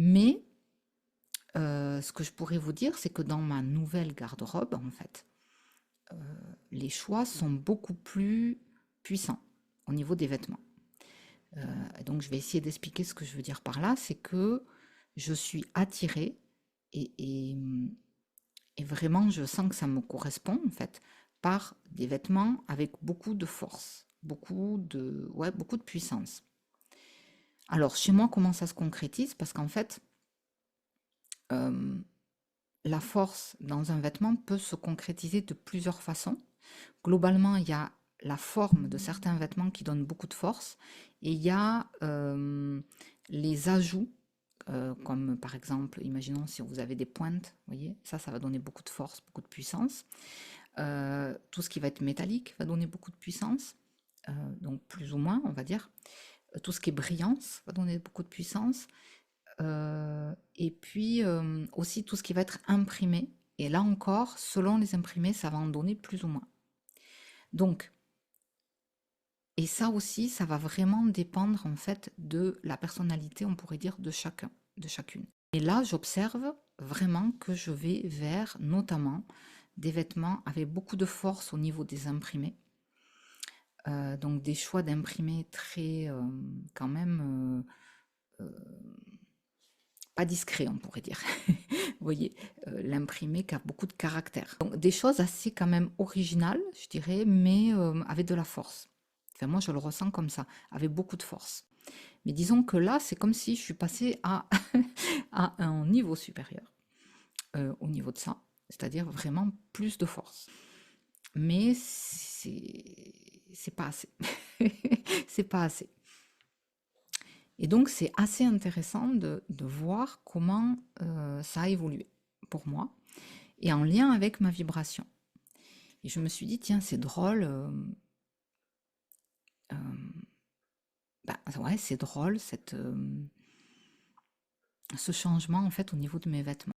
Mais ce que je pourrais vous dire, c'est que dans ma nouvelle garde-robe, en fait, les choix sont beaucoup plus puissants au niveau des vêtements. Donc je vais essayer d'expliquer ce que je veux dire par là, c'est que je suis attirée et, et, et vraiment je sens que ça me correspond en fait par des vêtements avec beaucoup de force, beaucoup de puissance. Alors chez moi, comment ça se concrétise? Parce qu'en fait, euh, la force dans un vêtement peut se concrétiser de plusieurs façons. Globalement, il y a la forme de certains vêtements qui donnent beaucoup de force et il y a les ajouts, comme par exemple, imaginons si vous avez des pointes, vous voyez, ça va donner beaucoup de force, beaucoup de puissance. Tout ce qui va être métallique va donner beaucoup de puissance, donc plus ou moins, on va dire. Tout ce qui est brillance va donner beaucoup de puissance. Et puis aussi tout ce qui va être imprimé. Et là encore, selon les imprimés, ça va en donner plus ou moins. Donc, et ça aussi, ça va vraiment dépendre en fait de la personnalité, on pourrait dire, de chacun, de chacune. Et là, j'observe vraiment que je vais vers notamment des vêtements avec beaucoup de force au niveau des imprimés. Donc des choix d'imprimés très quand même pas discret, on pourrait dire. Vous voyez, l'imprimé qui a beaucoup de caractère. Donc des choses assez quand même originales, je dirais, mais avec de la force. Enfin, moi, je le ressens comme ça, avec beaucoup de force. Mais disons que là, c'est comme si je suis passée à, à un niveau supérieur au niveau de ça, c'est-à-dire vraiment plus de force. Mais c'est pas assez. C'est pas assez. Et donc, c'est assez intéressant de voir comment ça a évolué pour moi et en lien avec ma vibration. Et je me suis dit, tiens, c'est drôle. Euh, Bah, ouais, c'est drôle ce changement en fait au niveau de mes vêtements.